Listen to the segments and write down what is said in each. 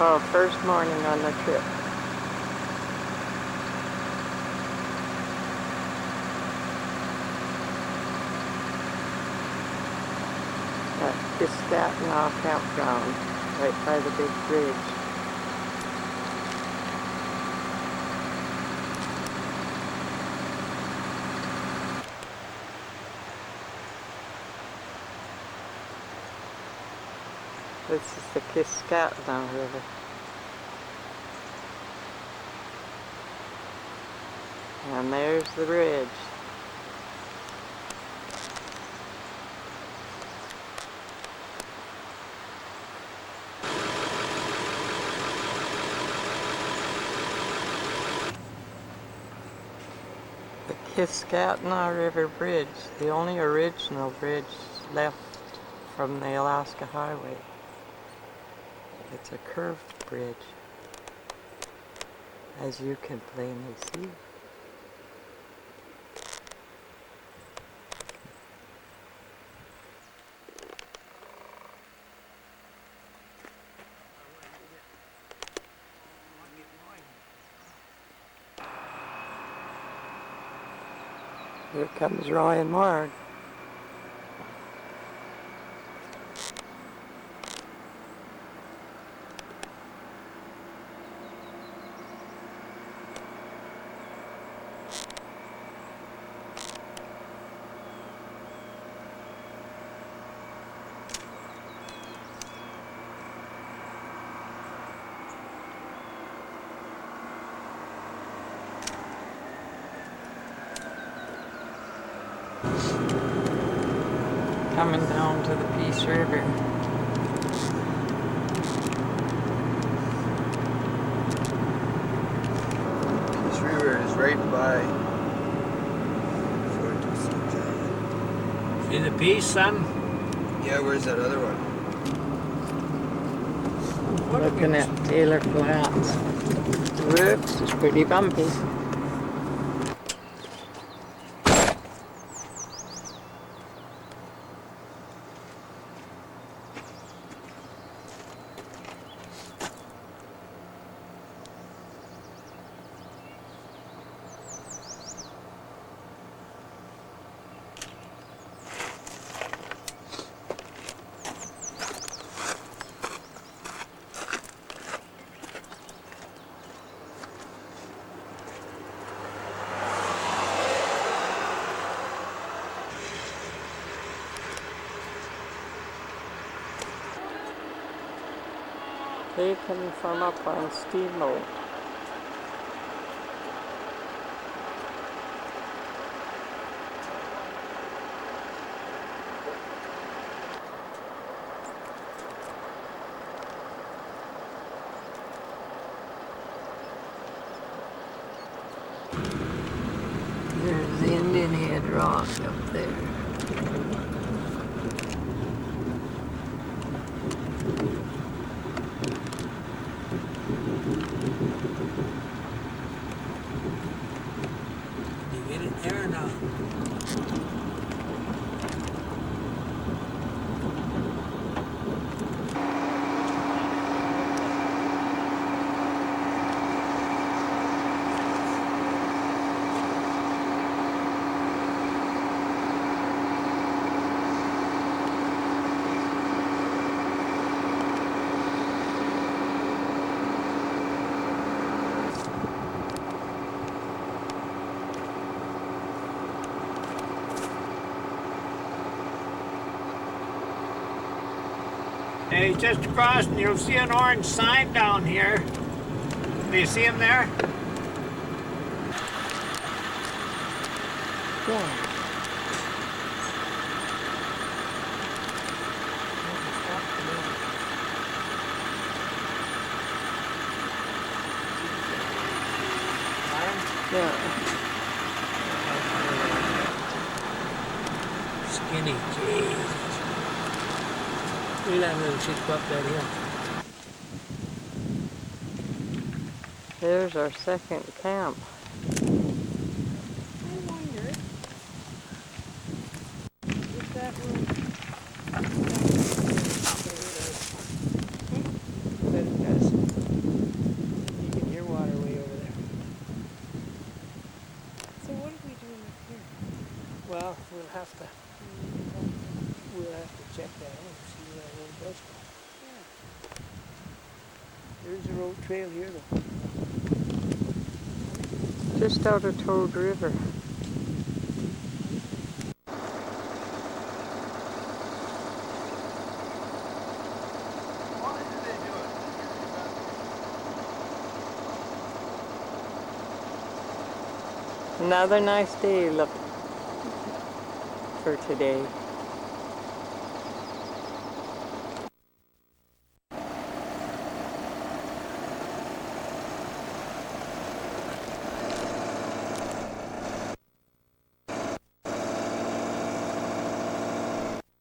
Oh, first morning on the trip. At Kistatna campground, right by the big bridge. This is the Kistatna River. And there's the bridge. The Kistatna River Bridge, the only original bridge left from the Alaska Highway. It's a curved bridge, as you can plainly see. Here comes Roy and Marg. Coming down to the Peace River. Peace River is right by. See the Peace, son? Yeah, where's that other one? Looking at Taylor Flats. Whoops, it's pretty bumpy. Taken from up on Steamboat. There's the Indian Head Rock up there. You get it there or not? Hey, just across, and you'll see an orange sign down here. Do you see him there? Yeah. Yeah. Skinny, jeez. Look at that little chick go up that hill. There's our second camp. I wonder if that will. But it does. have to, we'll have to check that out, see where that road does go. There's a road trail here though. Just out of Toad River. Another nice day, look, for today.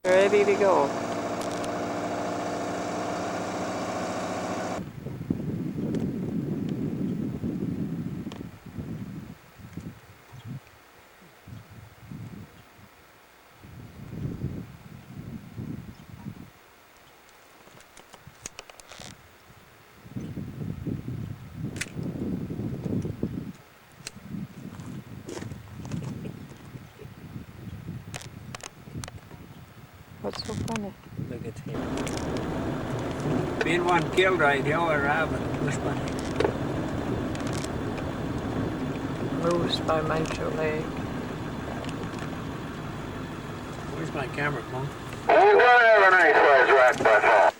Ready to go. What's so funny? Look at him. Been one killed right here, or rabbit. Which one? Moose by Mancho Lake. Where's my camera, Monk? We're gonna have a nice size rock buffalo.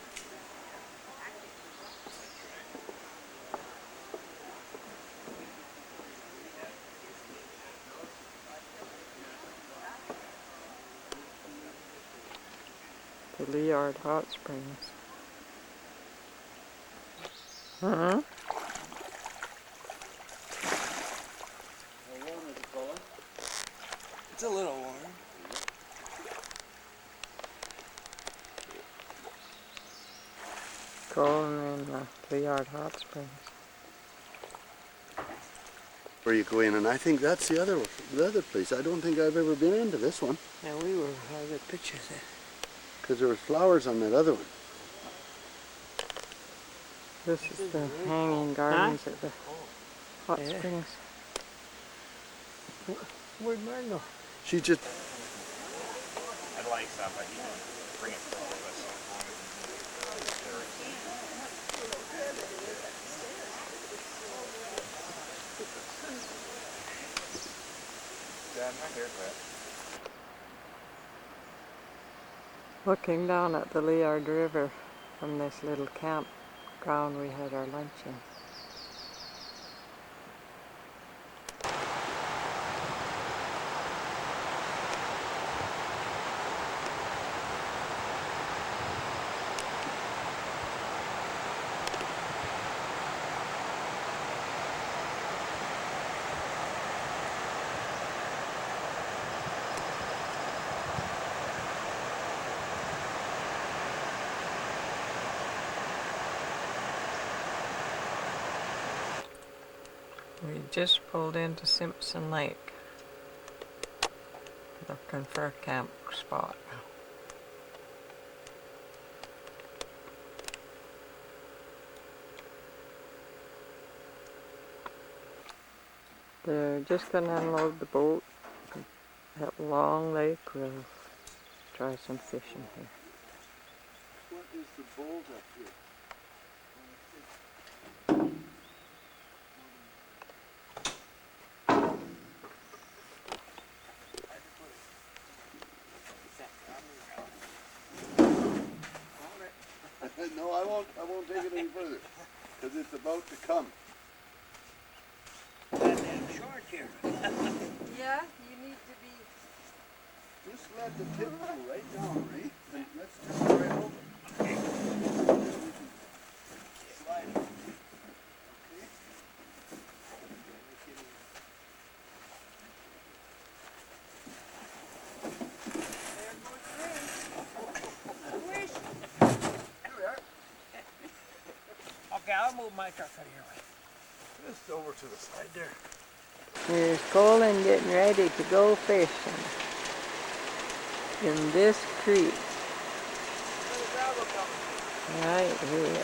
The Liard Hot Springs. How warm is it, Colin? It's a little warm. Colin in the Liard Hot Springs. Where you go in, and I think that's the other place. I don't think I've ever been into this one, Now we were having pictures there. because there was flowers on that other one. This is the hanging gardens at the hot Yeah. springs. Where'd Marg go? She just, I'd like some, but you can bring it for all of us. Dad, my haircut. Looking down at the Liard River from this little campground we had our lunch in. We just pulled into Simpson Lake, looking for a camp spot. They're just going to unload the boat at Long Lake. We'll try some fishing here. what is the bolt up here? No, I won't take it any further, because it's about to come. That damn short here. Yeah, you need to be. Just let the tip go right down, right? And let's just go right over. Slide it. Okay? There goes Wish. Here we are. Okay, I'll move my truck out of here. Just over to the side there. Here's Colin getting ready to go fishing in this creek right here.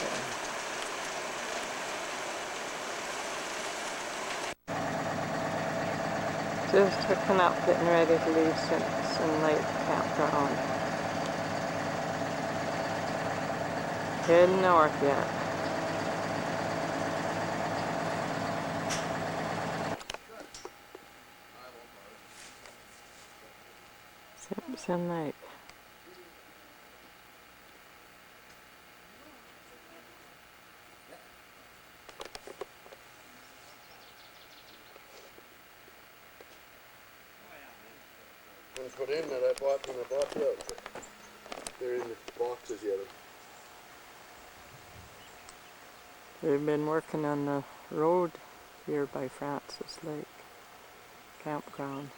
Just hooking up, getting ready to leave Simpson Lake Campground. Heading north yet. Simpson Lake. One's put in that I bought when I bought the outfit. They're in the boxes yet. We've been working on the road here by Francis Lake Campground.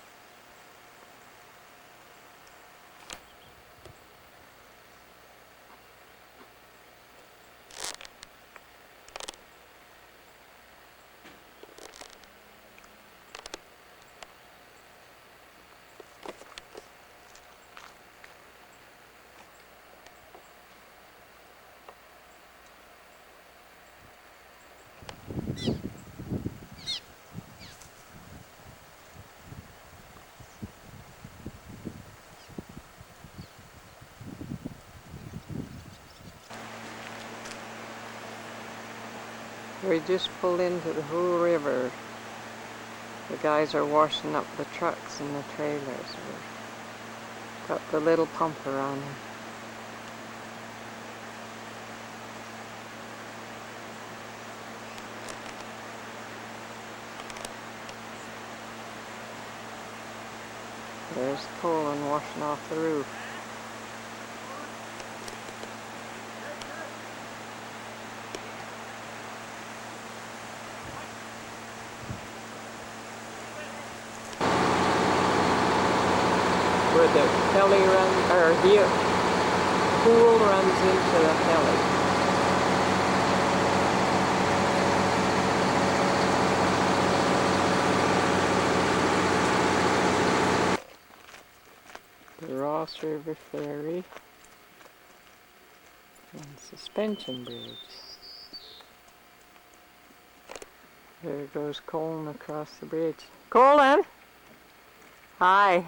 We just pulled into the whole river. The guys are washing up the trucks and the trailers. We've got the little pumper on. There's Colin washing off the roof. Where the heli runs, or here, pool runs into the heli. The Ross River Ferry and Suspension Bridge. There goes Colin across the bridge. Colin! Hi!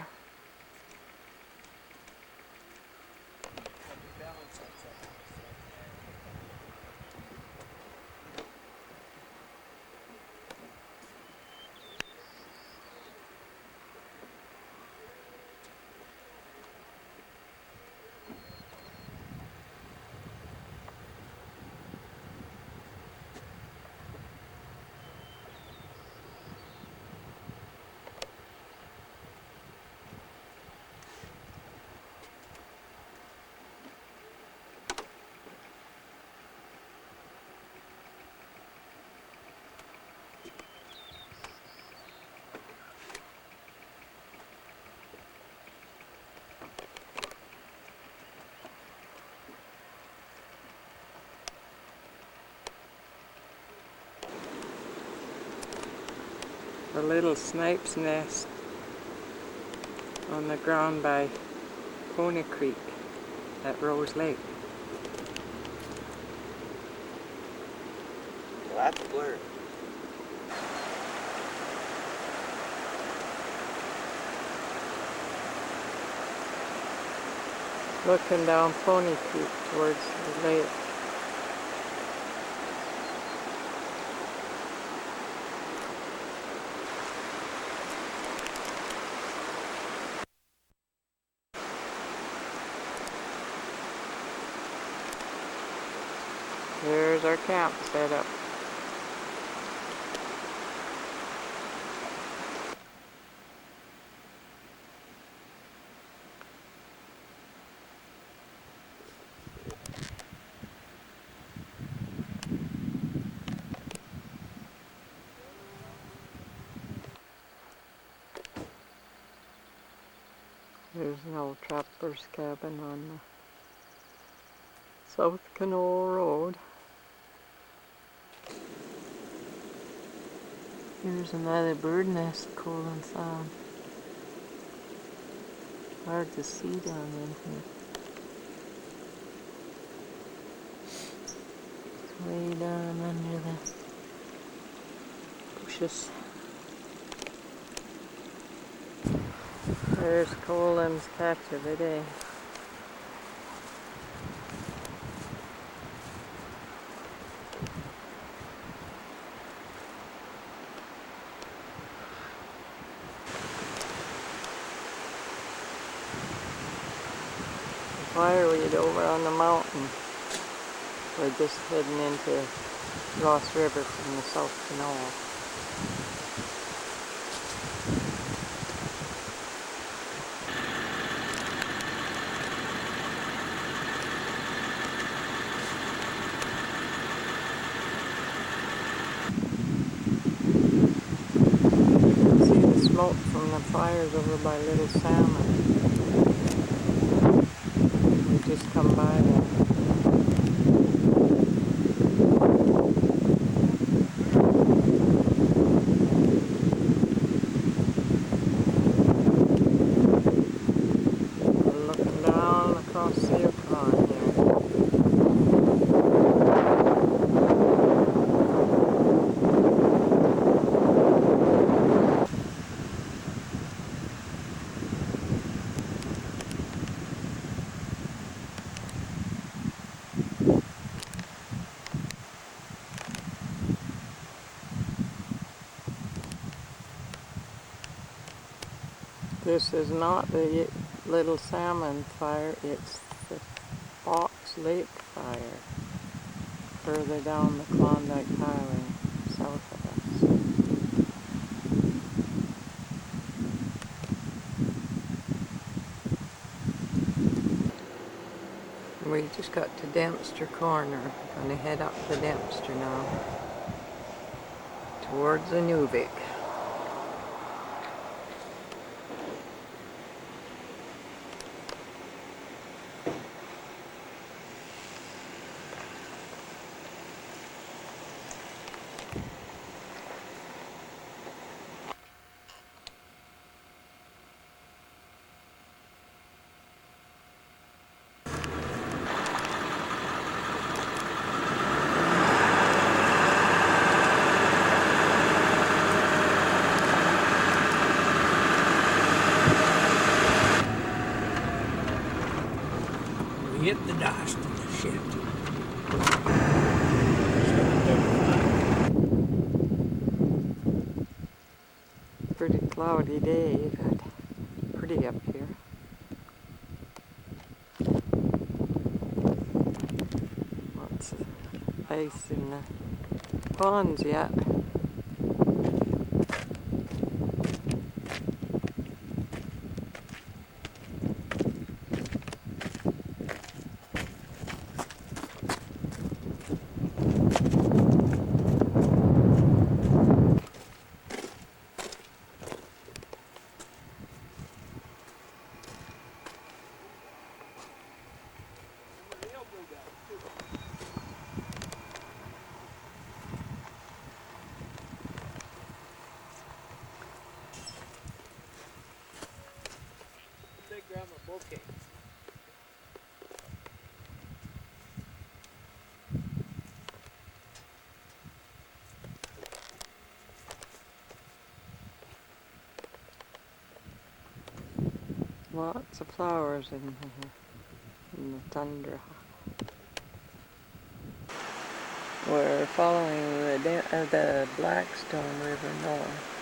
A little snipe's nest on the ground by Pony Creek at Rose Lake. Well, that's blurred. Looking down Pony Creek towards the lake. There's our camp set up. There's an old trapper's cabin on the South Canal Road. Here's another bird nest Colin found. Hard to see down in here. It's way down under the bushes. There's Colin's catch of the day. Fireweed over on the mountain. We're just heading into Ross River from the south to north. See the smoke from the fires over by Little Salmon. We just come by there. We're looking down across the Yukon here. This is not the Little Salmon fire, it's the Fox Lake fire, further down the Klondike Highway, south of us. We just got to Dempster Corner. Gonna head up the Dempster now, towards Inuvik. We hit the dust in the shit. Pretty cloudy day, but pretty up here. Lots of ice in the ponds yet. They grab a bouquet. Lots of flowers in here, in the tundra. We're following the Blackstone River north.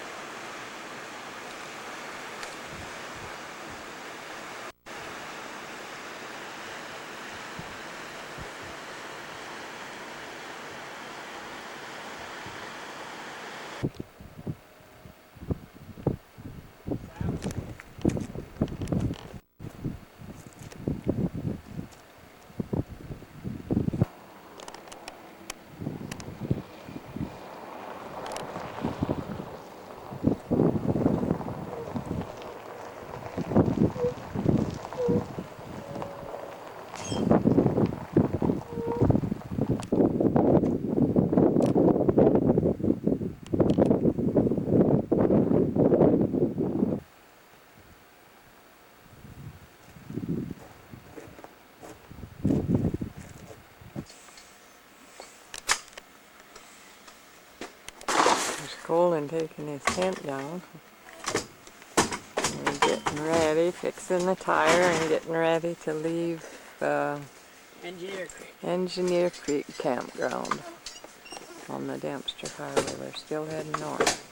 There's Colin taking his tent down. We're getting Getting ready, fixing the tire and getting ready to leave Engineer Creek. Campground on the Dempster Highway. We're still heading north.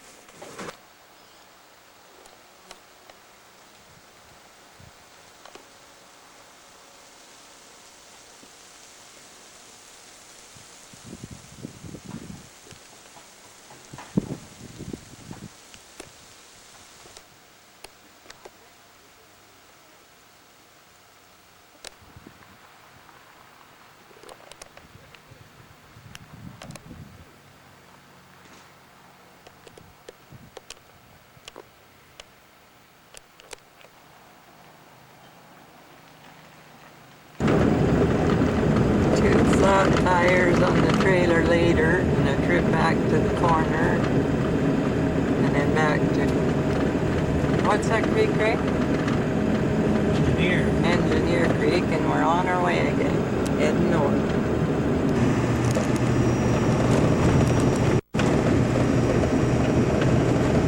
Two flat tires on the trailer later, and a trip back to the corner, and then back to, what's that creek, Craig? Engineer Creek, and we're on our way again, heading north.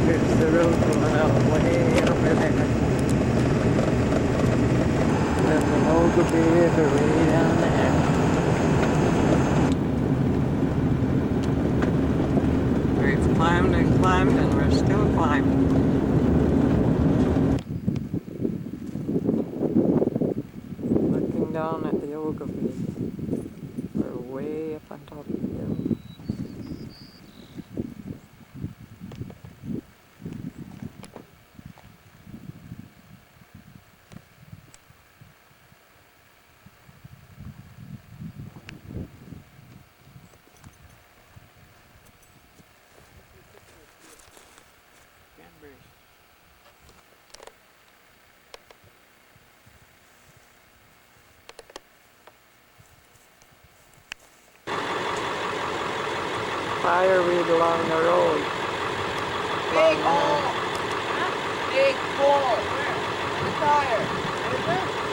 There's the road going out way over there. And the Oglebay River way down there. We've climbed and climbed and we're still climbing. Looking down at the Oglebay. We're way up on top of the hill. Fireweed along the road. Big hole! Big hole! The tire!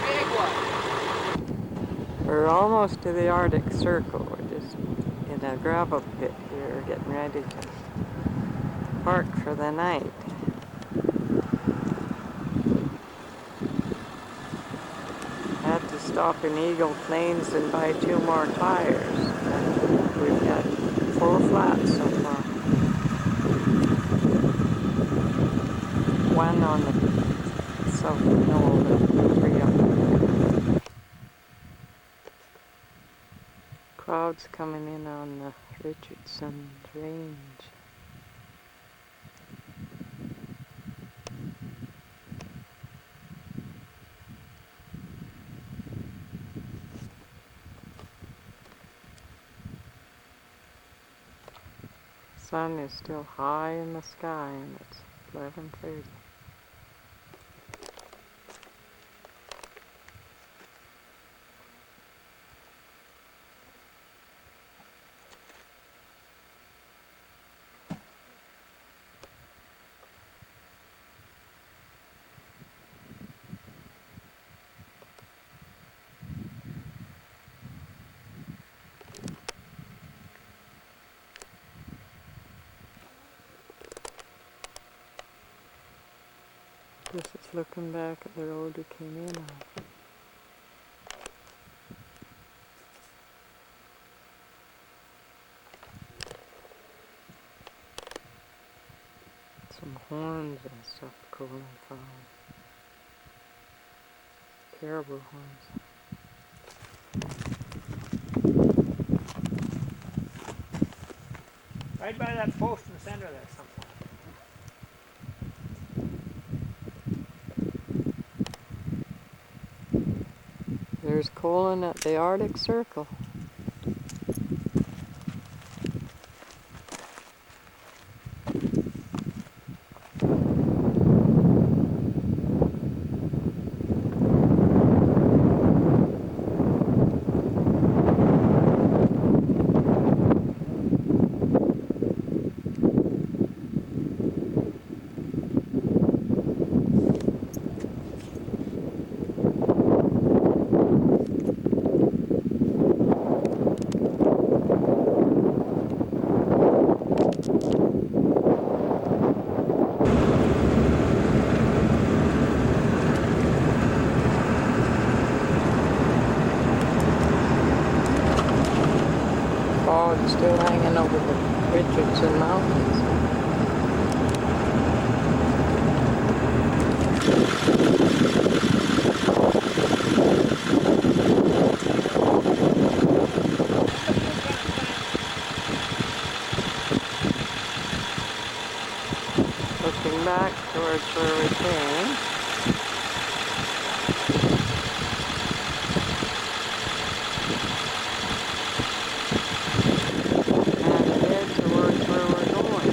Big one! We're almost to the Arctic Circle. We're just in a gravel pit here, getting ready to park for the night. Had to stop in Eagle Plains and buy 2 more tires. We've got 4 flats so far. One on the south knoll and 3 up there. Clouds coming in on the Richardson Range. Sun is still high in the sky and it's 11:30. This is looking back at the road we came in on. Some horns and stuff Colin found. Caribou horns. Right by that post in the center there somewhere. There's Colin at the Arctic Circle. hanging over the Richardson Mountains. Looking back towards where we came. And ahead towards where we're going.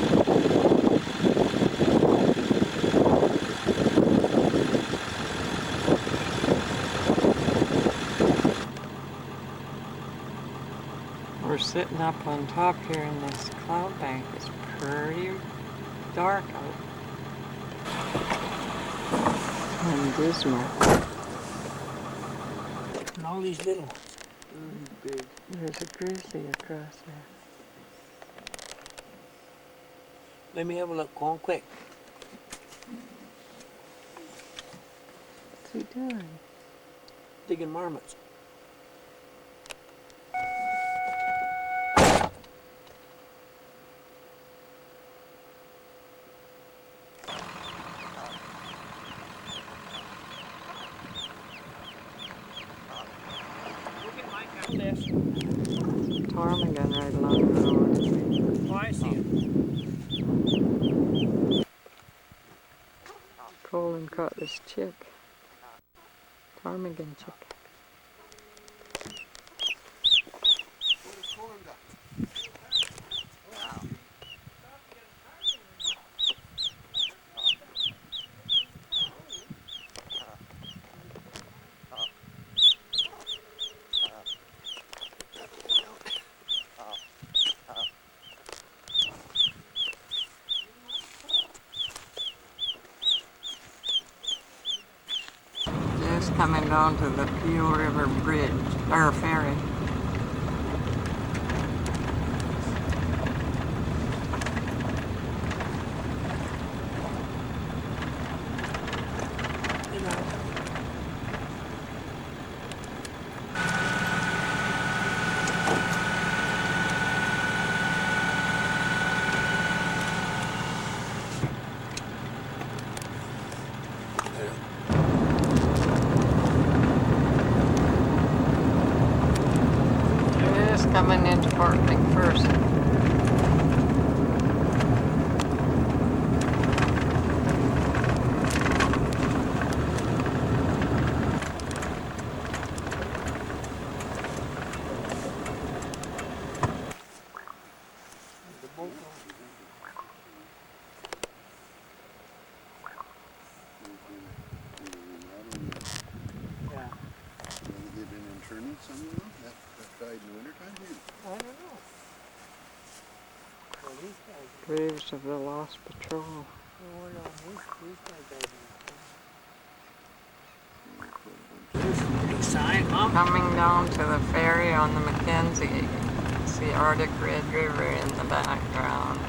We're sitting up on top here in this cloud bank. It's pretty dark out. And dismal. And all these little. Big. There's a grizzly across there. Let me have a look. Go on quick. What's he doing? Digging marmots. Ptarmigan right along the road. Oh, I see it. Colin caught this chick. Ptarmigan chick. Just coming down to the Peel River Bridge, or ferry. Just coming into Fort McPherson. Yeah. They've been interning some of them that died in the wintertime here. I don't know. Well, these guys, Graves of the Lost Patrol. no, these guys died. There's a big sign, Mom. Coming down to the ferry on the Mackenzie. You can see Arctic Red River in the background.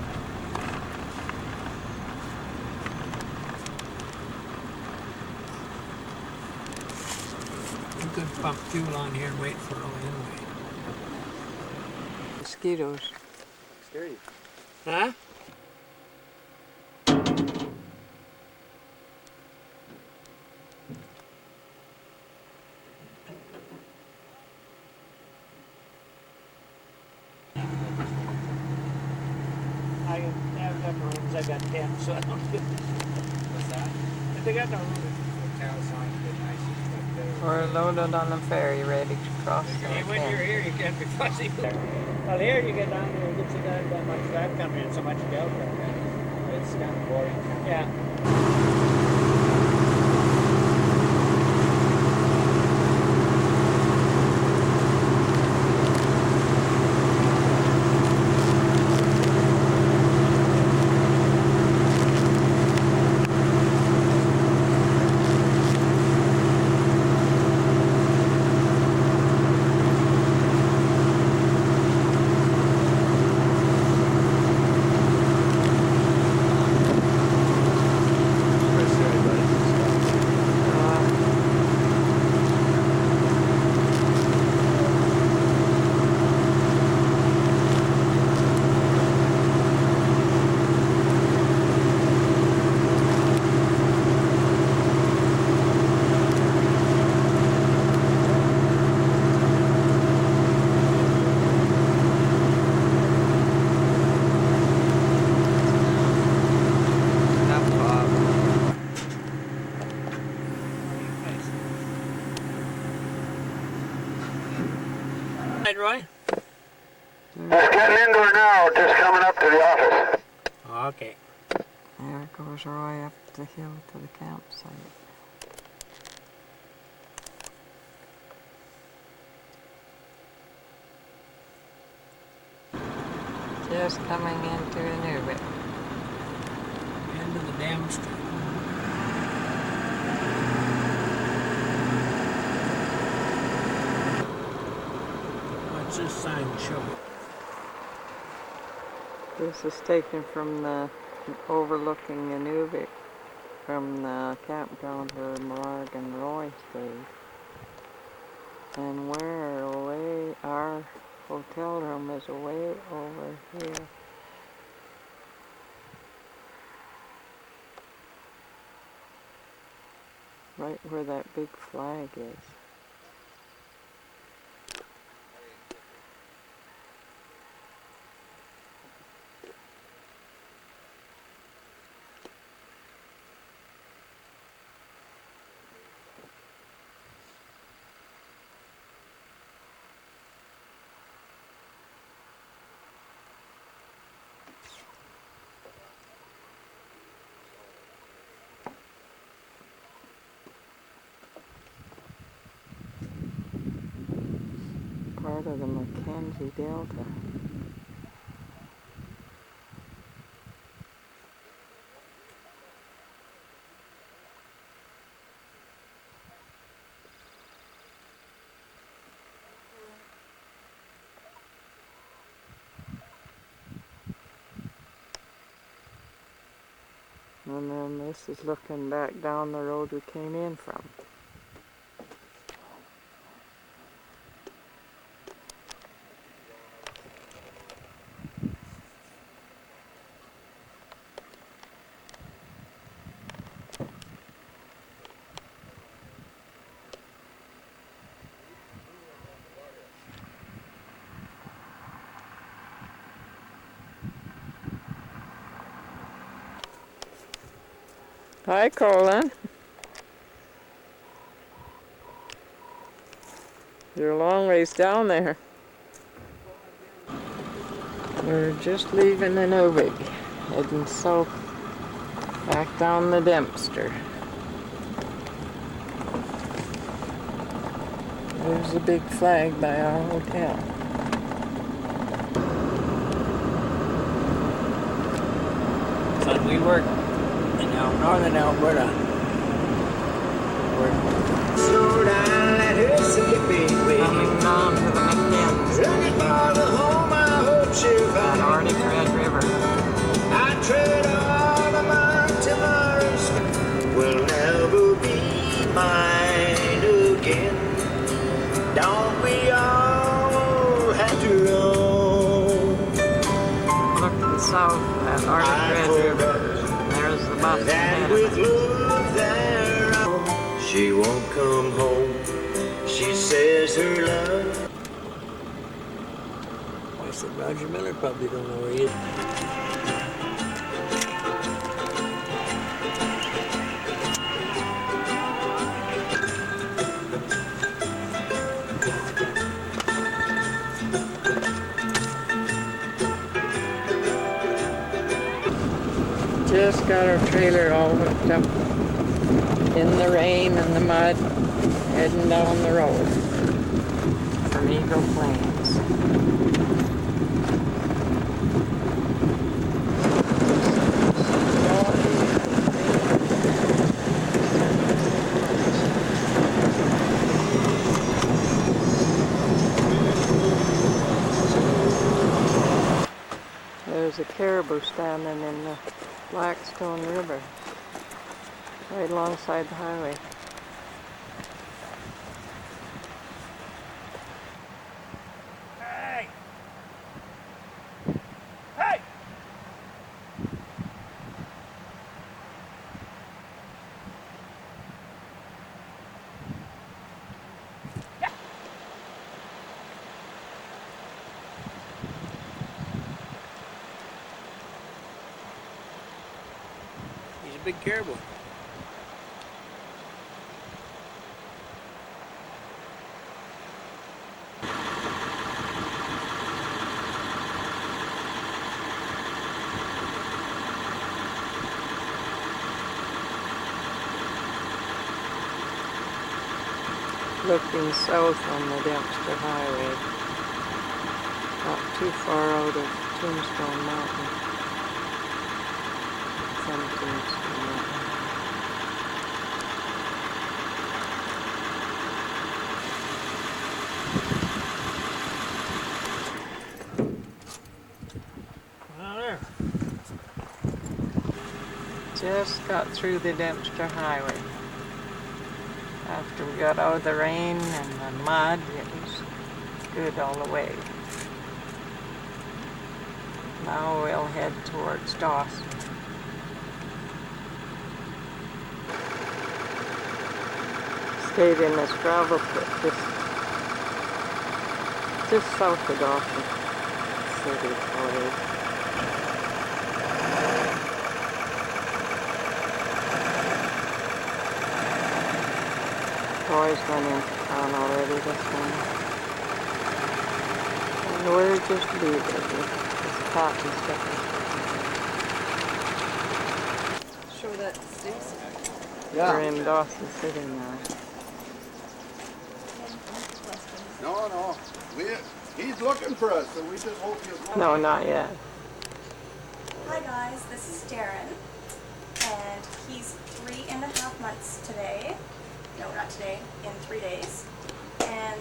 You could pump fuel on here and wait for it anyway. Mosquitoes. Sturdy. Huh? I have got rooms, I got 10, so I don't do What's that? They got no room. Hotel sounds good, nice and stuff We're loaded on the ferry, ready to cross the Hey, when you're Mackenzie. here, you can't be fussy. Well, here you get down there, you get you down that much track coming in, so much delta. It's kind of boring. Yeah. up to the office. Okay. There it goes right up the hill to the campsite. Just coming into Inuvik. End of the dams. What's this sign show? This is taken from the overlooking Inuvik from the campground where Marg and Roy stayed. And we're away, our hotel room is way over here. Right where that big flag is. Part of the Mackenzie Delta. And then this is looking back down the road we came in from. Hi, Colin. You're a long ways down there. We're just leaving Inuvik, heading south, back down the Dempster. There's a big flag by our hotel. Son, we work in northern Alberta. Slow down, let her slip away. Coming down to the Mackenzie, Looking for the home I hope she'll that find. Arctic Red River. I trade all of my tomorrows will never be mine again. Don't we all have to roam? Look to the south, that Arctic Red River. There's the bus ahead That of with it. love there she won't come home. She says her love. I said Roger Miller probably don't know where he is. Just got our trailer all hooked up in the rain and the mud, heading down the road from Eagle Plains. There's a caribou standing in the Blackstone River, right alongside the highway. Hey! Hey! He's a big caribou. looking south on the Dempster Highway, not too far out of Tombstone Mountain. Some Tombstone Mountain. Well, there. Just got through the Dempster Highway. After we got out of the rain and the mud, it was good all the way. Now we'll head towards Dawson. Stayed in this gravel pit just south of Dawson City. Boys went into town already this morning. And we're just leaving with Pat and stuff. Show that Stacy. We're in Dawson City now. No. He's looking for us, so we just hope he'll go. No, not yet. Hi guys, this is Darren, and he's 3.5 months today. No, not today, in 3 days. And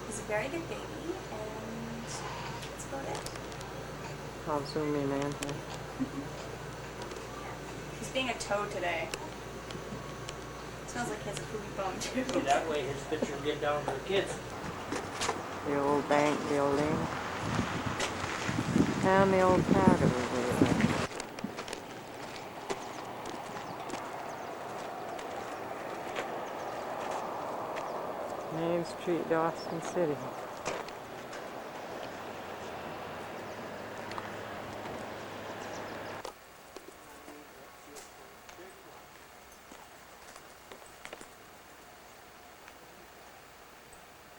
he's a very good baby, and that's about it. I'll zoom in, man. He's being a toad today. Smells like he has a poopy bum too. That way his picture will get down to the kids. The old bank building. And the old pad over there. Main Street, Dawson City.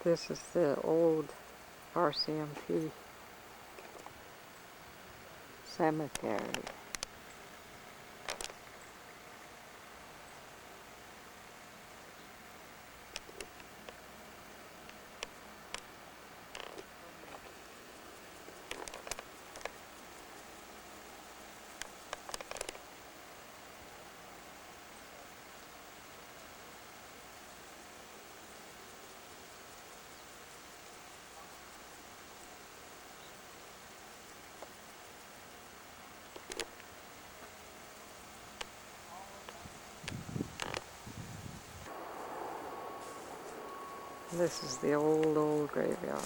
This is the old RCMP cemetery. This is the old graveyard.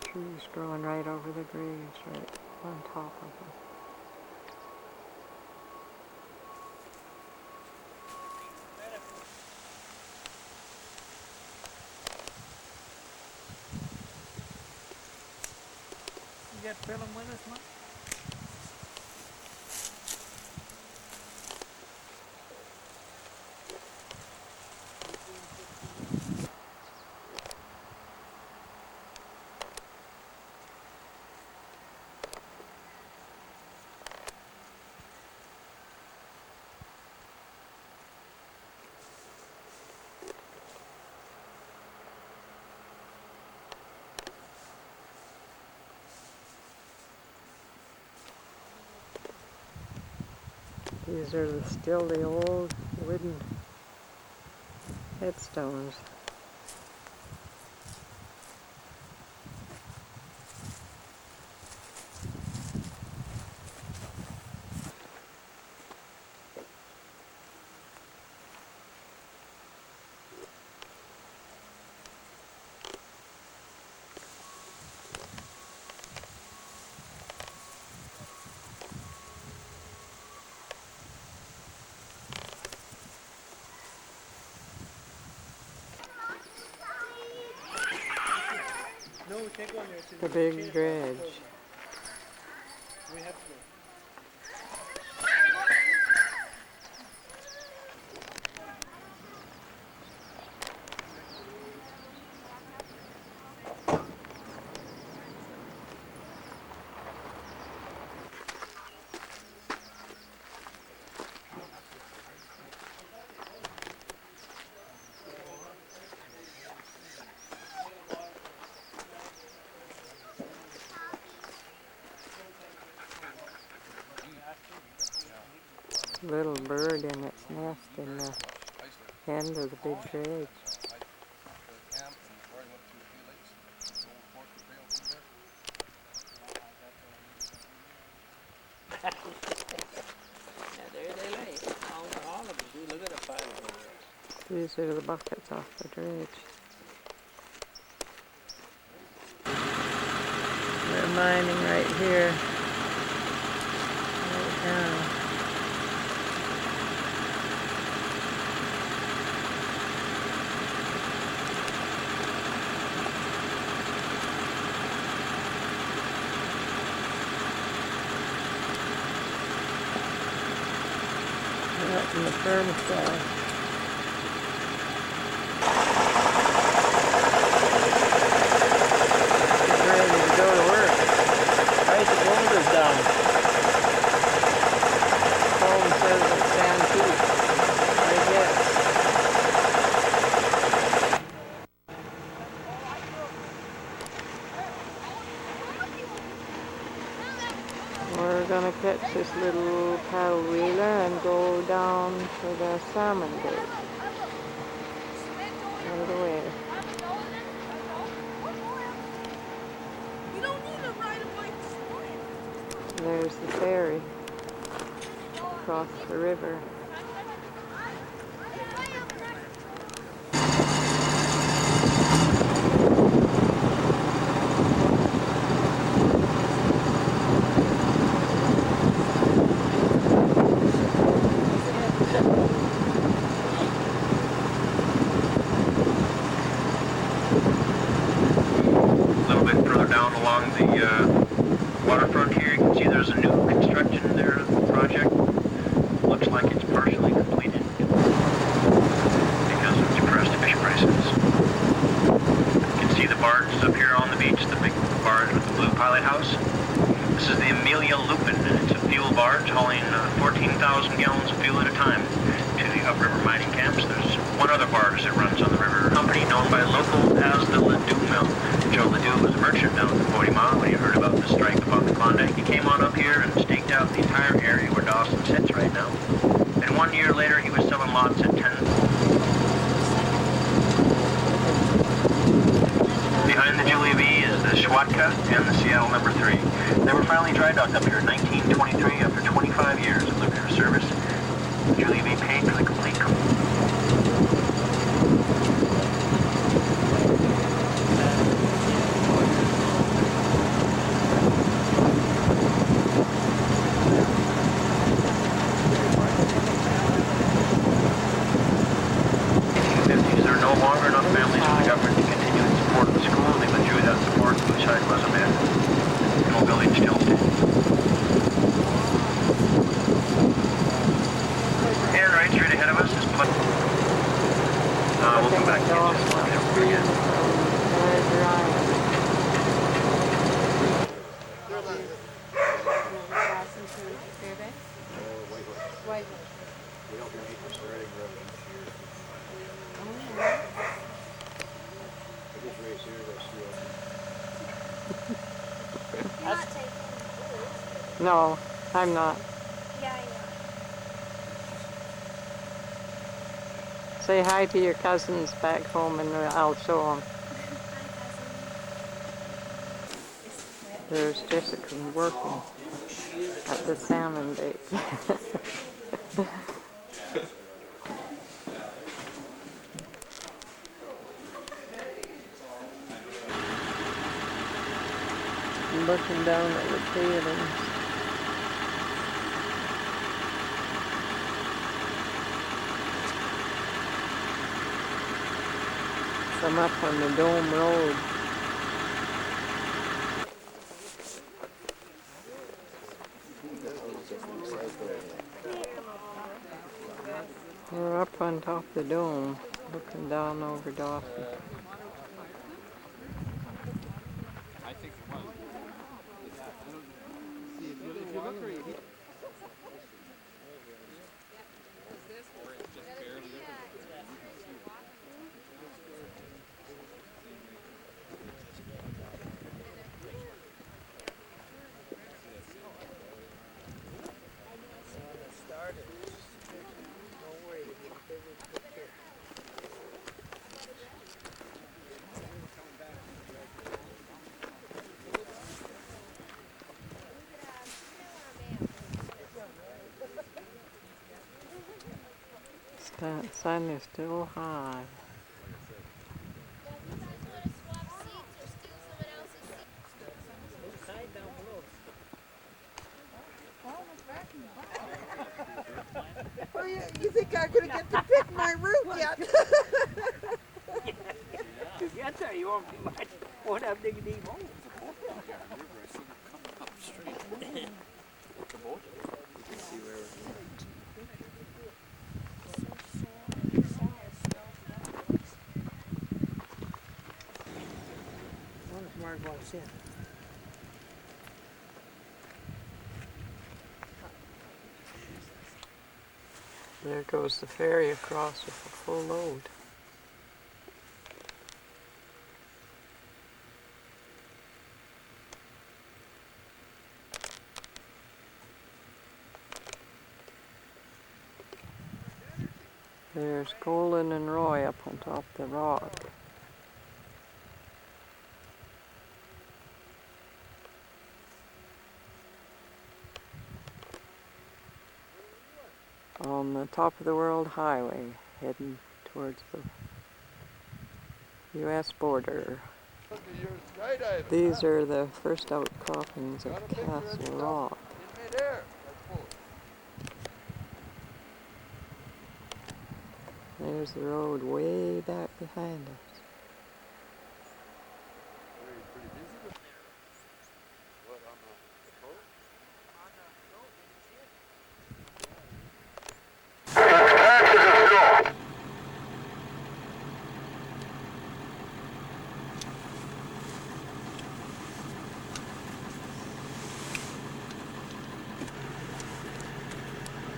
Trees growing right over the graves, right on top of them. You got film with us, Mark? These are still the old wooden headstones. No, we can't go in there. It's The big dredge. We have to go. little bird in its nest in the end of the big dredge. Yeah, there they lay. All of them. Look at the pile over there. These are the buckets off the dredge. They're mining right here. Right now. Up in the permafrost. Get ready to go to work. Right, the boulder's down. Colin says it's antique. I guess. We're gonna catch this little paddle wheeler and go down to the salmon gate. Right away. There's the ferry across the river. A little bit further down along the waterfront here, you can see there's a new construction there project. Looks like it's partially completed because of depressed fish prices. You can see the barges up here on the beach, the big barge with the blue pilot house. This is the Amelia Lupin, and it's a fuel barge hauling 14,000 gallons of fuel at a time to the upriver mining camps. There's one other barge that runs on the river, a company known by locals as the Ledoux Mill. Joe Ledoux was a merchant down at 40 Mile when he heard about the strike upon the Klondike. He came on up here and staked out the entire area where Dawson sits right now. And 1 year later, he was selling lots at 10. Behind the Julie V is the Schwatka and the Seattle number 3. They were finally dry docked up here in 1923 after 25 years of lunar service. Julie V paid for the complete There are no longer enough families for the government to continue its support of the school. They withdrew that support, which side was abandoned. The old building still stands. And right straight ahead of us is we'll come back to you again. No, I'm not. Yeah, I know. Say hi to your cousins back home and I'll show them. There's Jessica working at the salmon bait. Looking down at the tailings. Some up on the Dome Road. We're up on top of the dome, looking down over Dawson. Started. The sun is still high. Oh, you think I'm going to get to pick my route yet? To get there, you won't have to dig deep holes. What if Marg walks in? There goes the ferry across with a full load. There's Colin and Roy up on top of the rock. On the top of the world highway, heading towards the U.S. border. These are the first outcroppings of Castle Rock. There's the road way back behind us.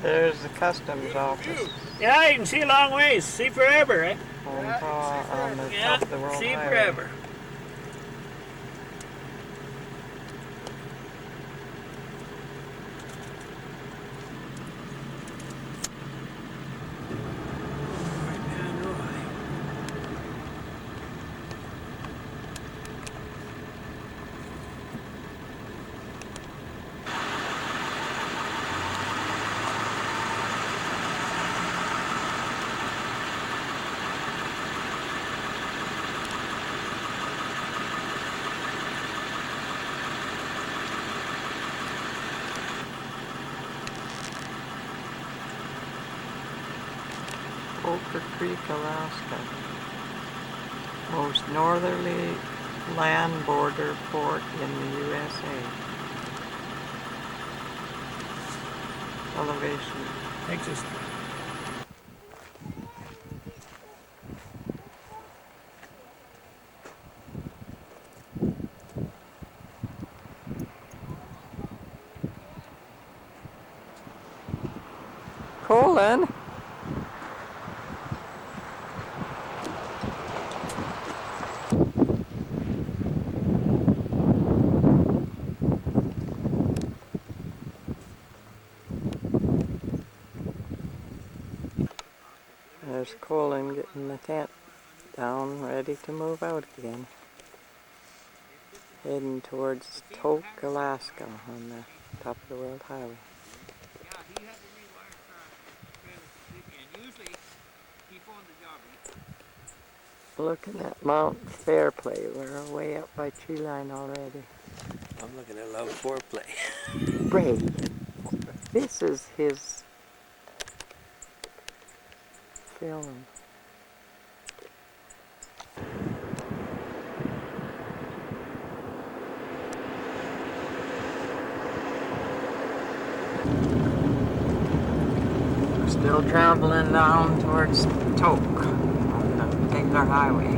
There's the customs office. Yeah, you can see a long ways. See forever, eh? On the top of the world see highway. forever. Poker Creek, Alaska. Most northerly land border port in the USA. Elevation. Texas. Colin! There's Colin getting the tent down, ready to move out again. Heading towards Tok, Alaska on the top of the world highway. Yeah, he had to rewire and usually he phoned the job. Looking at Mount Fairplay. We're way up by tree line already. I'm looking at love foreplay. Ray, this is his film. We're still traveling down towards Tok on the Taylor Highway.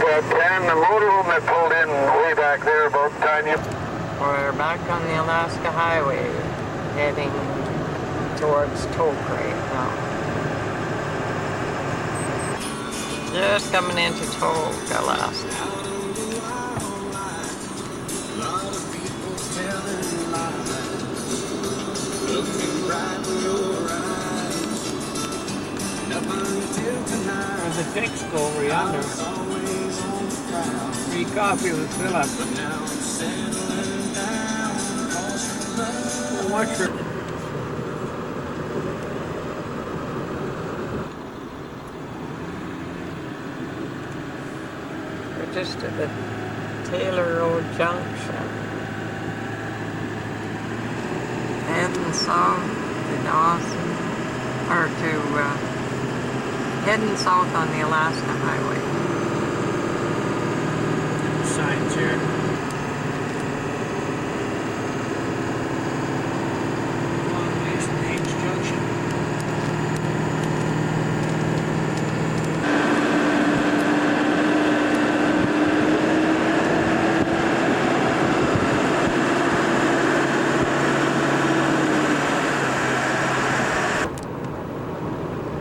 With 10, the motorhome that pulled in way back there about the time you... We're back on the Alaska Highway, heading towards Tok right now. Just coming into Tok, Alaska. There's a fix over yonder. Free coffee with Philip. watch for. We're just at the Taylor Road Junction. Heading south to Dawson, or to, heading south on the Alaska Highway. Signs here. Long ways from Haines Junction.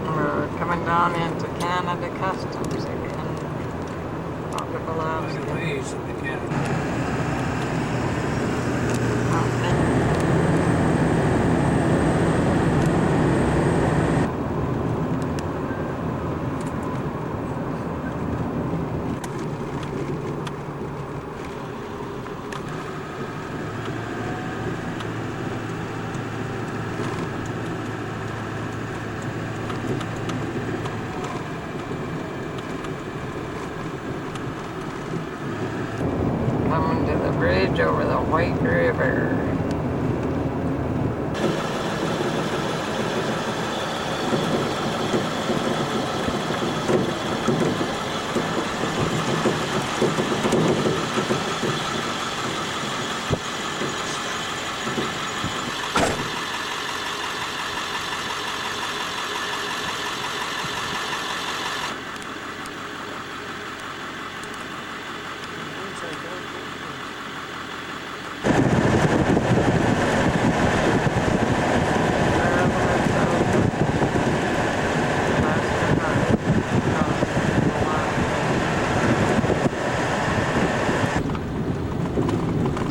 We're coming down into Canada Customs again. Out of Alaska. Long ways from the Canada. Coming to the bridge over the White River.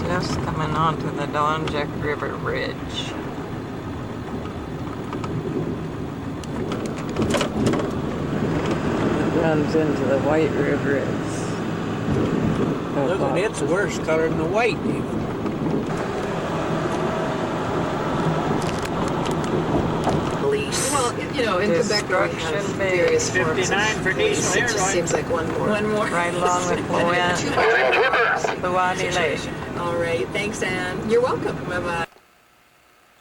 Just coming onto the Donjack River Bridge. It runs into the White River. Look at it's worse color than the white, even. Police. Well, you know, in Quebec, we have various forms. 59 for diesel here, It just right? seems like one more. One more. Right along with Kluwani Lake. All right. Thanks, Anne. You're welcome. Bye-bye.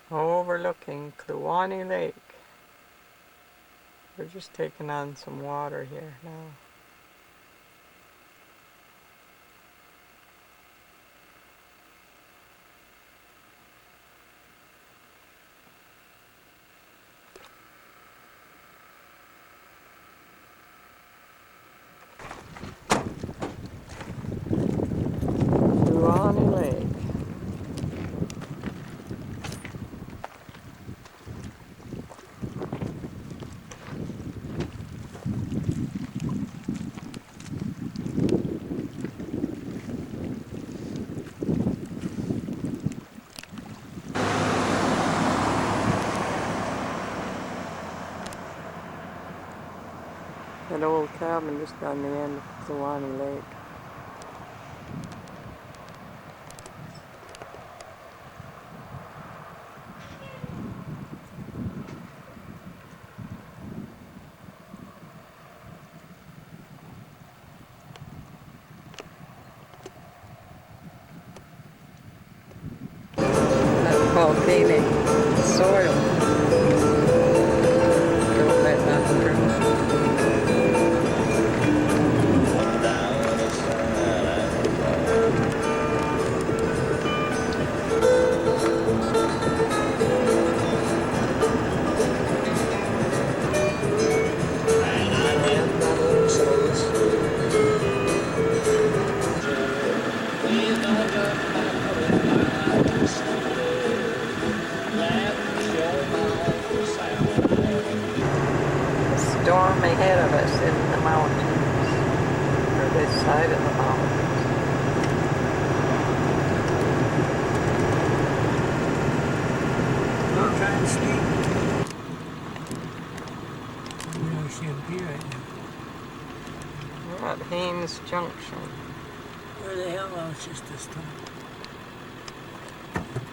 Overlooking Kluwani Lake. We're just taking on some water here now. Kluwani Lake. That old cabin just on the end of Kluwani Lake. That volcanic soil. Don't let nothing grow. Storm ahead of us in the mountains, or this side of the mountains. Don't try and sleep. We're on CMP right now. We're at Haines Junction. Where the hell I was just this time?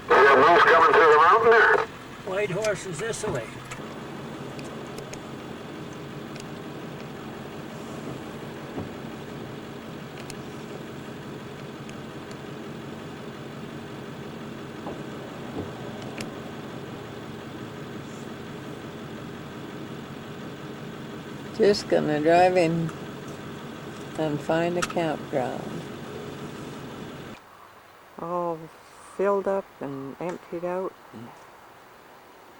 We got moose coming through the mountains. mountain there? White Horse is this way. Just gonna drive in and find a campground. All filled up and emptied out and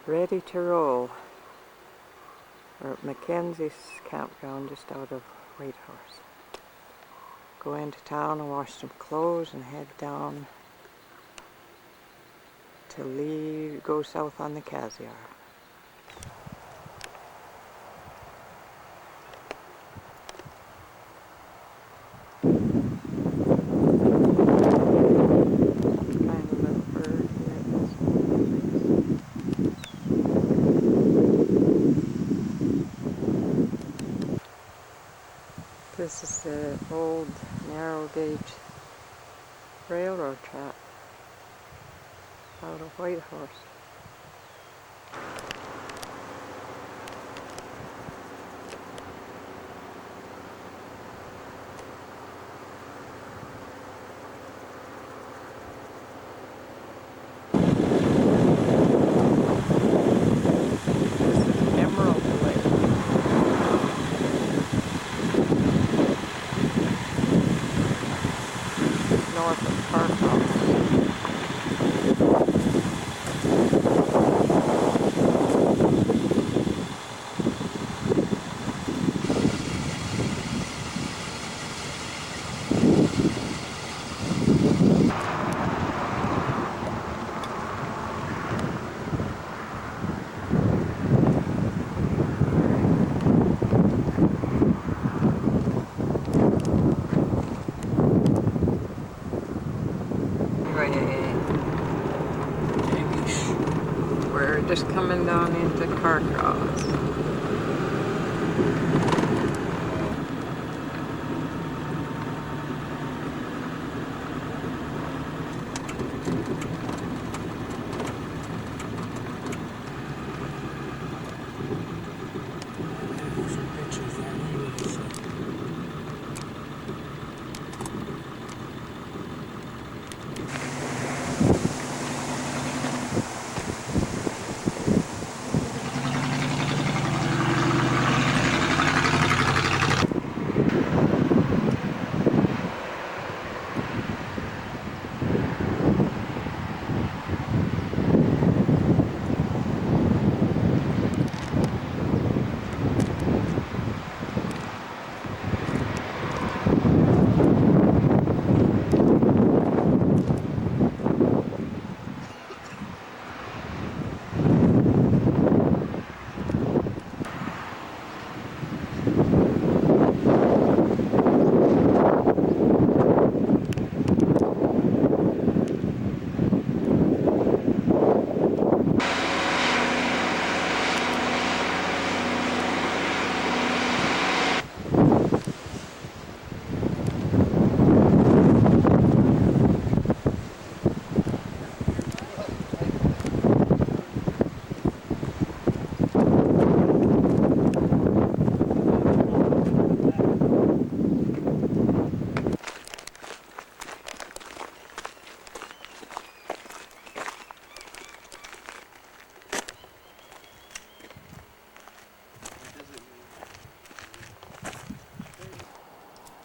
ready to roll. We're at Mackenzie's campground just out of Whitehorse. Go into town and wash some clothes and head down to go south on the Cassiar. This is the old narrow gauge railroad track out of Whitehorse. North of Park House. We're just coming down into Carcross.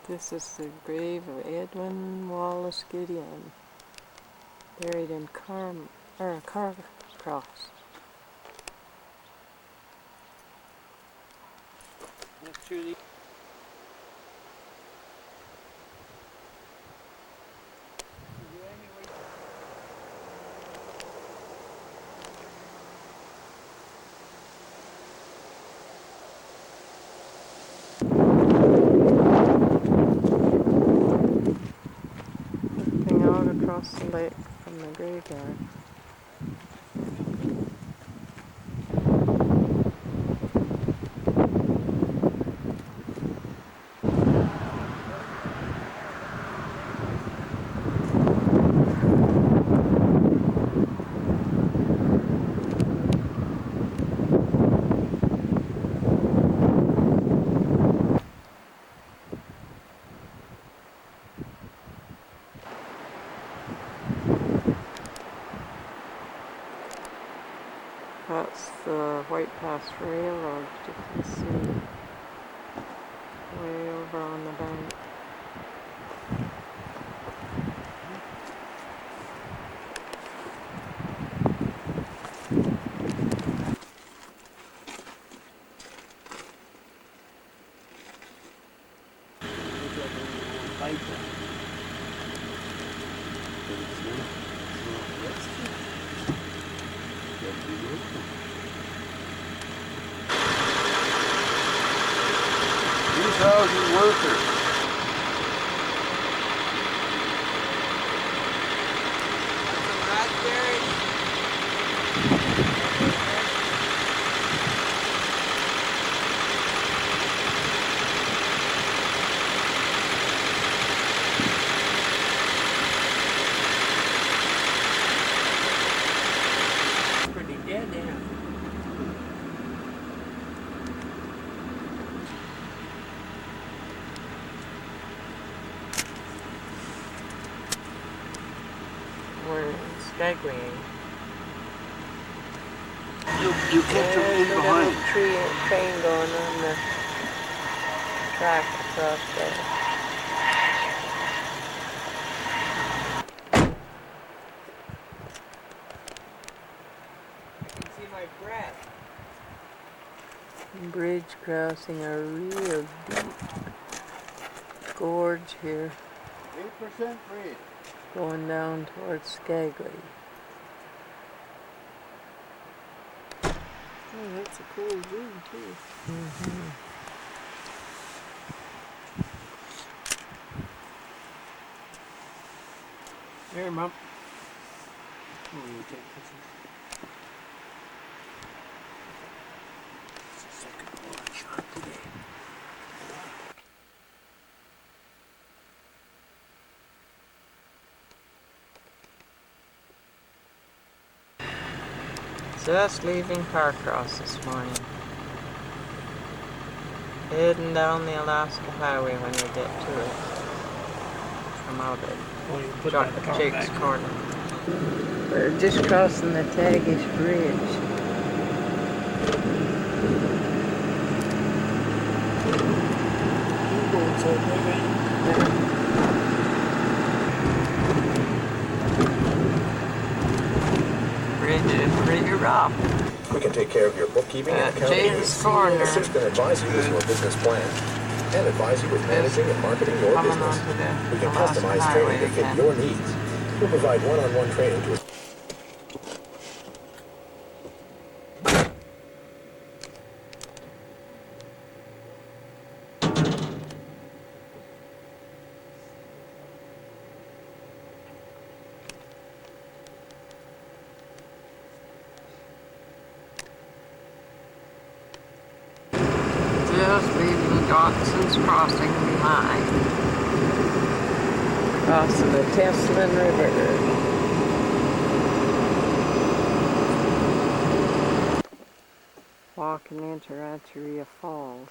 This is the grave of Edwin Wallace Gideon, buried in Carcross. That's truly. Looking out across the lake from the graveyard. That's the White Pass Railroad, you can see way over on the bank. Housing workers. Pretty dead now. We're in Skagway. You kept your in behind. Train going on the track across there. I can see my breath. Bridge crossing a real deep gorge here, 8% free. going down towards Skagway. Oh, that's a cool view too. Mm-hmm. Here, Mom. Oh, you take pictures. Second shot today. Just leaving Carcross this morning. Heading down the Alaska Highway when we get to it. From out at Jake's Corner. We're just crossing the Tagish Bridge. Bridge is pretty rough. We can take care of your bookkeeping and accounting, Jake's Corner. assist and advise you with your business plan, and advise you with managing and marketing your Coming business. onto the We can Alaska customize Highway training to fit again. your needs. We'll provide one-on-one training to Just leaving Johnson's Crossing behind. Crossing the Teslin River. Walking into Rancheria Falls.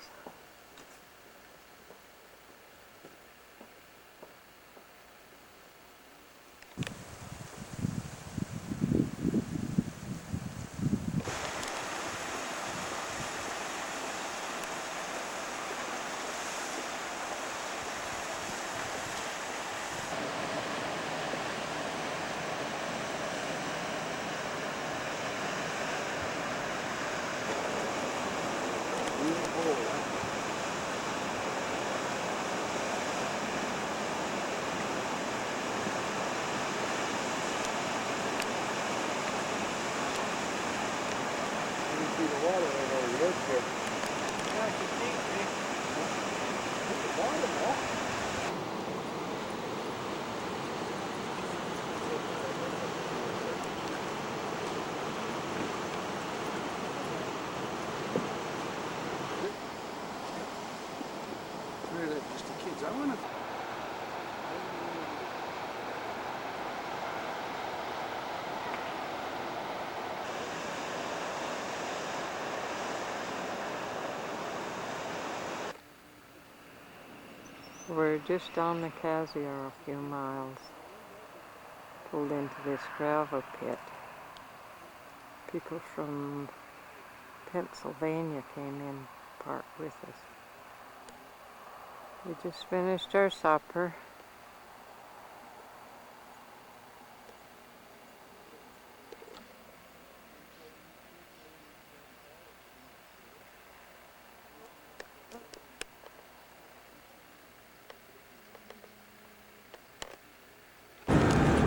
We're just down the Cassiar a few miles. Pulled into this gravel pit. People from Pennsylvania came in, parked with us. We just finished our supper.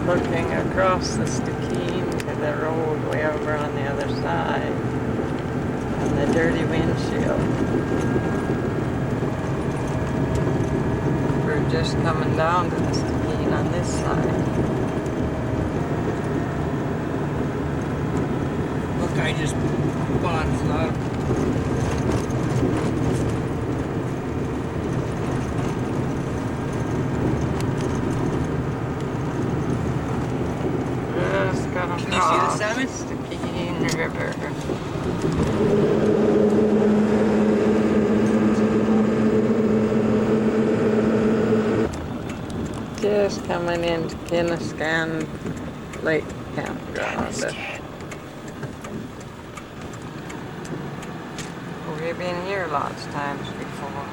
Looking across the Stikine to the road way over on the other side, and the dirty windshield. We're just coming down to the Stikine on this side. Look, I just bought a flood. Just gonna Can you see the cross salmon? Stikine River. Just coming into Kinniscan Lake Campground. We've been here lots of times before.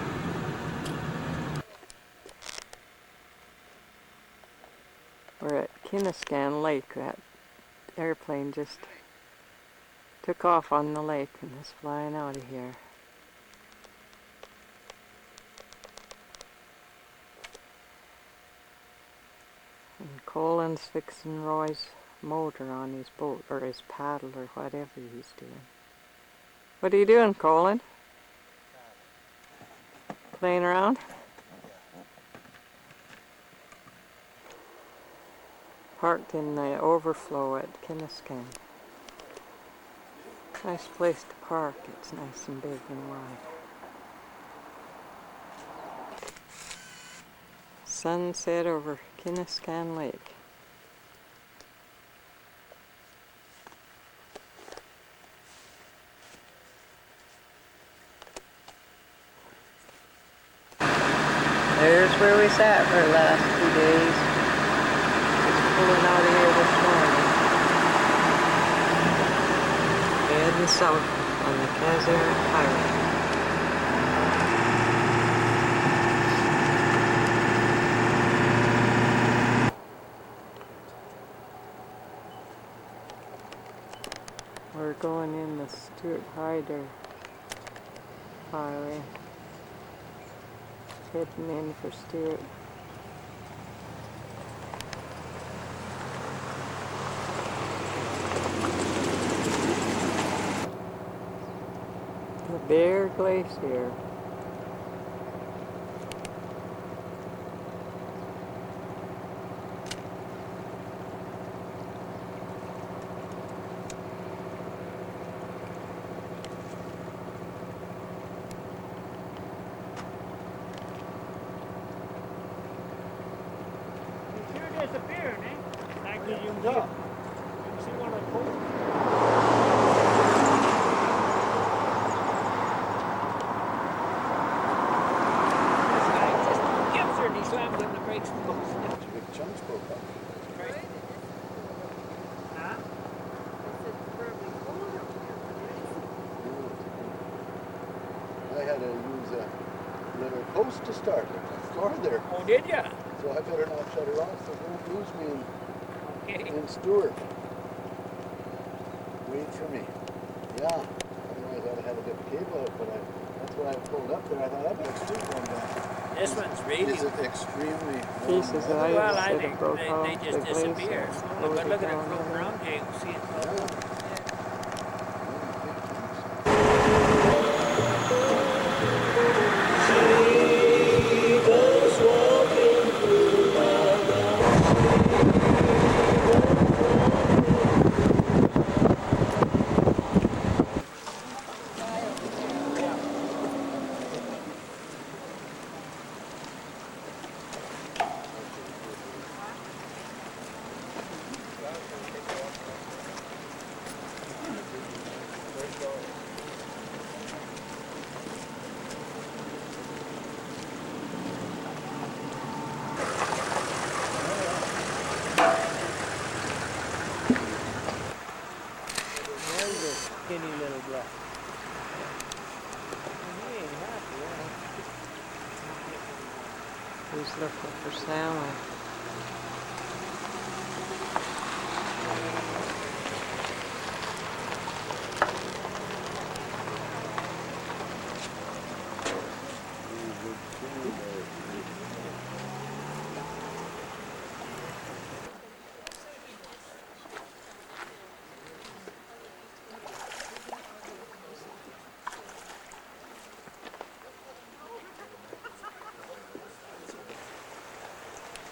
We're at Kinniscan Lake. That airplane just took off on the lake and is flying out of here. And Colin's fixing Roy's motor on his boat, or his paddle, or whatever he's doing. What are you doing, Colin? Playing around? Parked in the overflow at Kinniscan. Nice place to park. It's nice and big and wide. Sunset over Kinniscan Lake. There's where we sat for the last 2 days. Just pulling out of here this morning. Heading south on the Kazar Highway. We're going in the Stuart Hyder Highway. Heading in for Stuart. The Bear Glacier. Disappearing, eh? Like you can see one of the posts. This guy just gives her and he slams on the brakes and goes. Big chunks broke up. Right? Huh? I had to use a little post to start it. The floor there. Oh, did ya? So I better not shut her off, so don't lose me Okay. in Stuart. Wait for me. Yeah. Otherwise I'd have had a bit of cable out, but that's why I pulled up there. I thought I'd better shoot one down. This one's really. Is it extremely Pieces of ice Well, that I have think broke off they just the disappear. glacier. But look at it floating around, Jay. You can see it. Yeah. looking for salmon.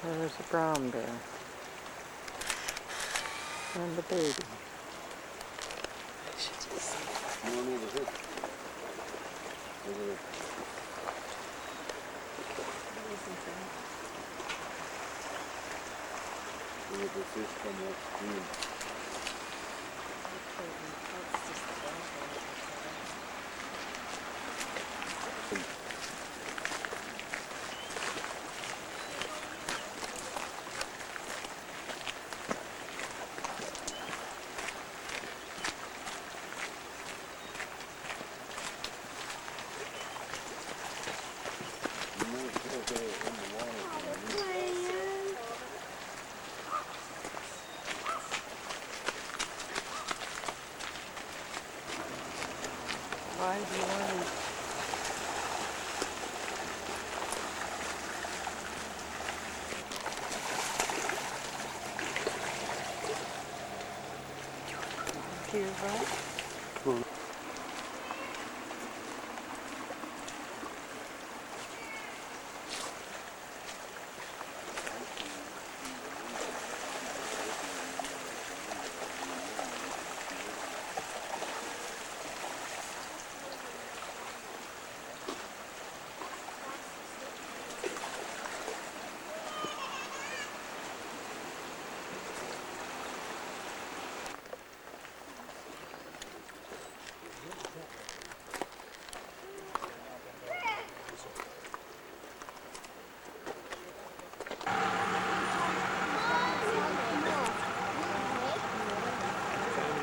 There's a brown bear and the baby. One over here. Over there. Look at the fish come upstream. Why do you want to?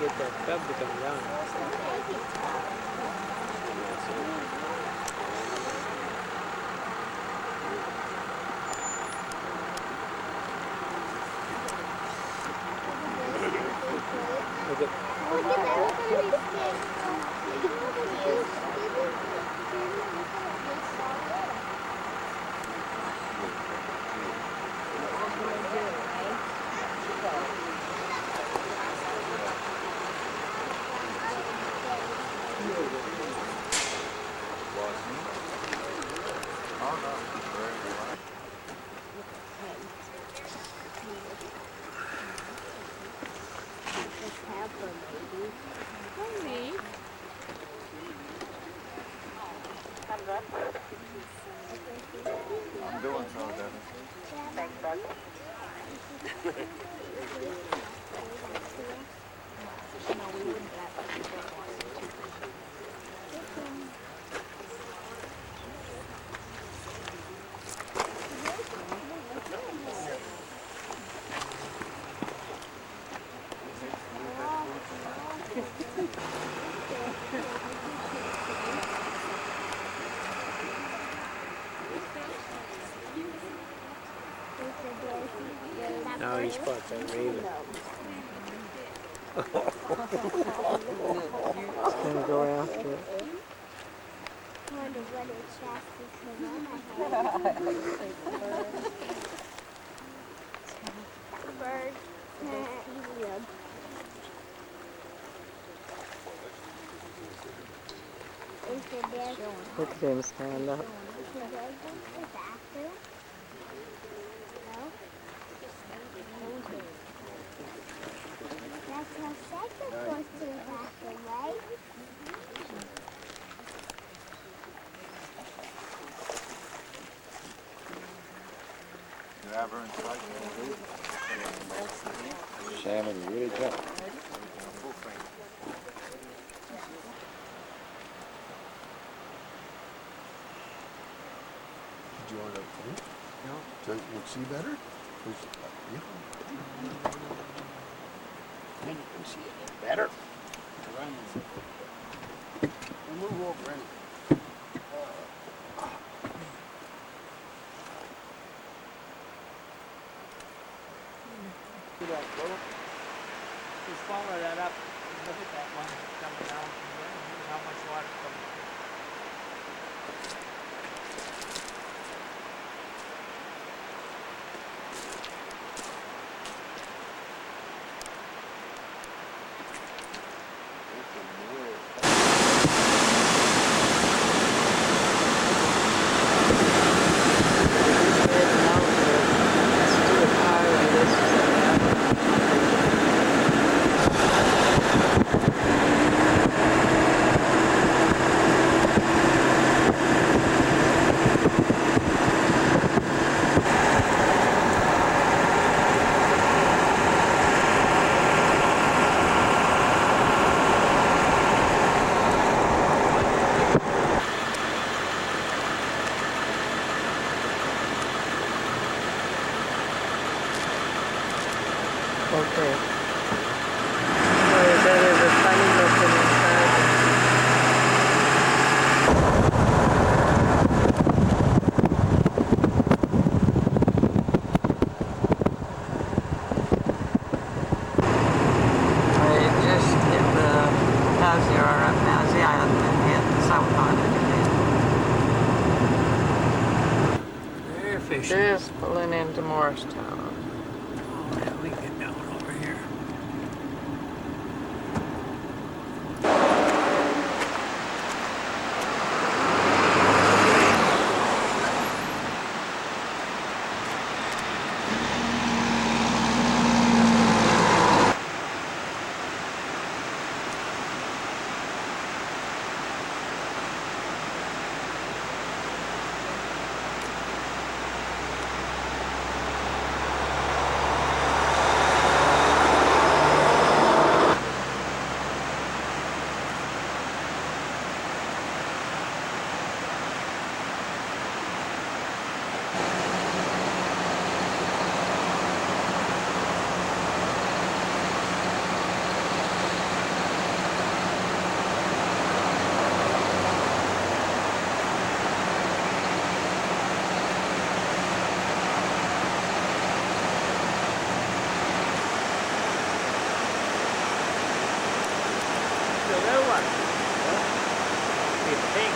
Get that cub to come down. I'm doing so, Dennis. Thanks, bud. Now he spots a raven. It's going to go after it. Look at him stand up. Grab her inside. Salmon really jump. Did you want to no. So you see better? Yeah. And you can see it better. Move over anyway. Just follow that up and look at that one coming down from there and how much water coming through. Okay. Sorry, that is a funny looking inside. I just hit the Nazi Island and hit the South Island again. They're fishing. Just pulling into Morristown. Oh yeah, we can get down over here. The little one. It's pink.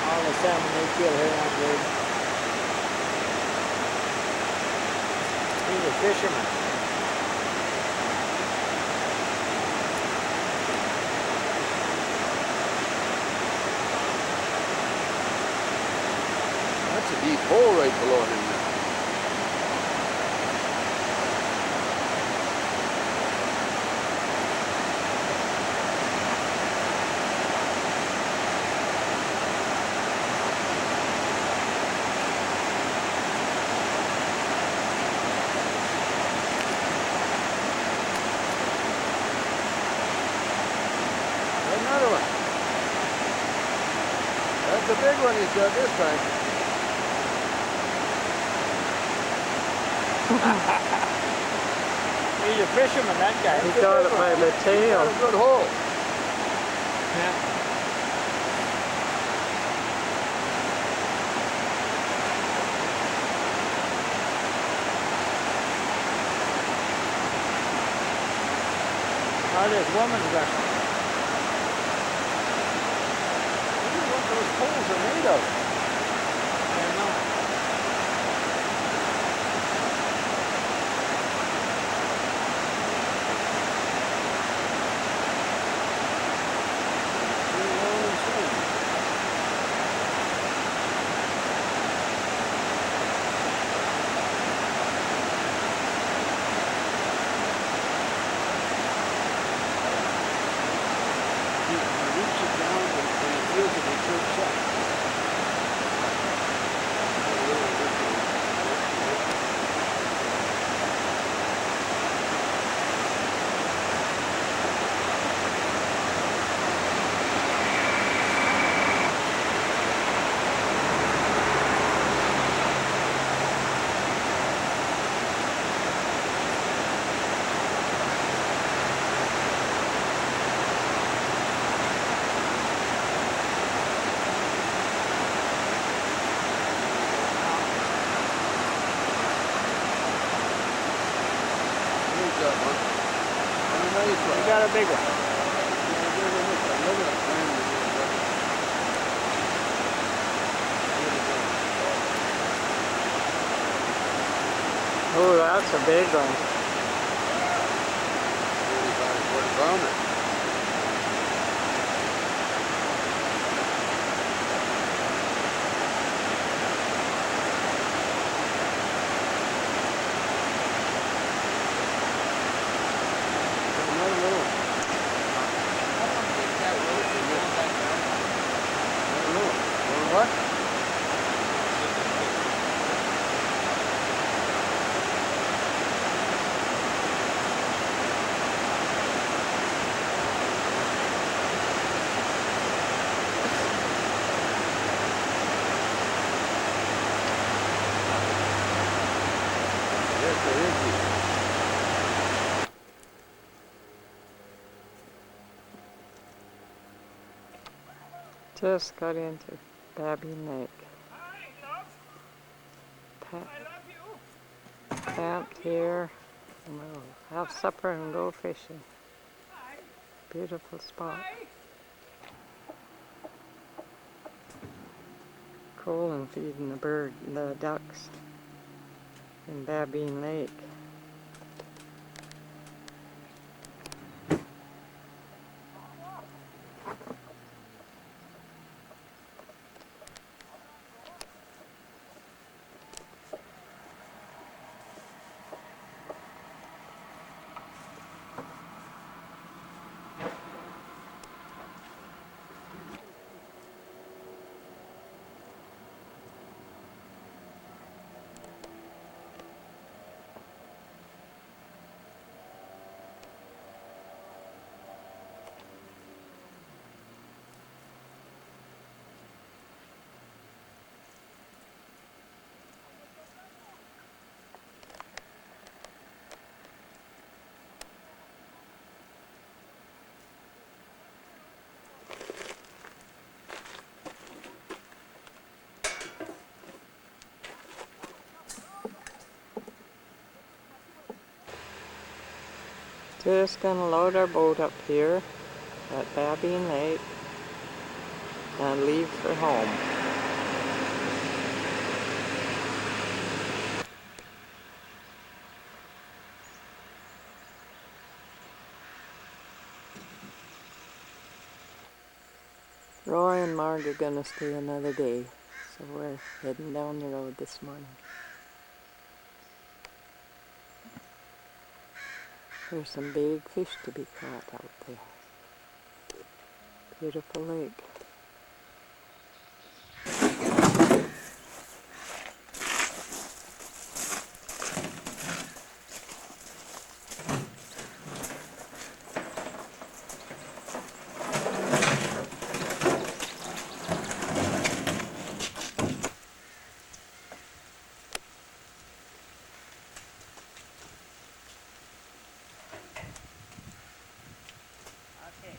All the salmon they kill here aren't good. He's a fisherman. That's a deep hole right below him there. Another one. That's a big one he's got this time. He's a fisherman, that guy. He got it by the tail. He's got a good hole. Yeah. Oh, this woman's got I wonder what those poles are made of. I don't know. got one. And a nice one. You got a big one. Yeah, look at that brand new one. Oh, that's a big one. 35, 40 pounder. Another little one. How long did that road be going back down? I don't know. Going what? Yes, there is. Just got into Babbing Lake. Hi, love. I love you. Camped here, and we'll have supper and go fishing. Hi. Beautiful spot. Hi. Colin feeding the ducks in Babbing Lake. Just gonna load our boat up here at Babbing Lake and leave for home. Roy and Marg are gonna stay another day, so we're heading down the road this morning. There's some big fish to be caught out there. Beautiful lake. Okay.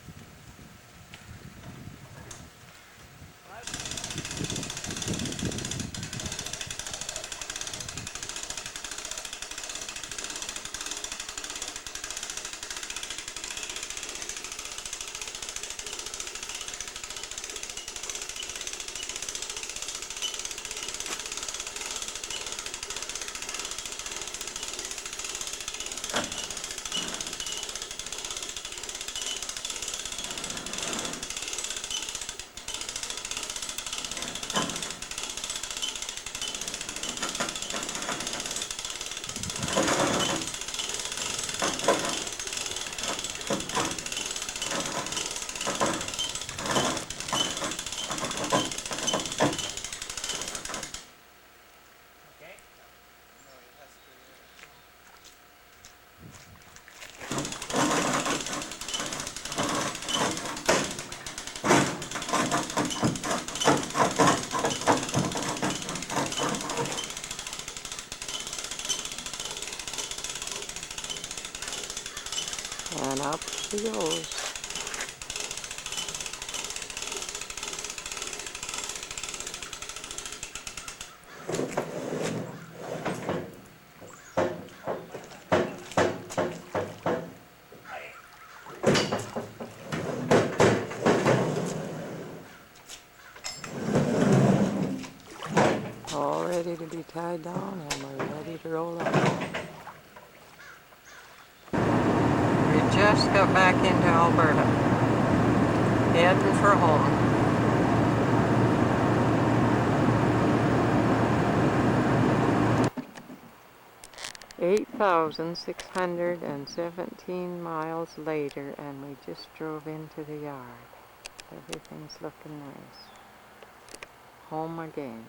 And up she goes. to be tied down and we're ready to roll out. We just got back into Alberta, heading for home. $8,617 miles later, and we just drove into the yard. Everything's looking nice. Home again.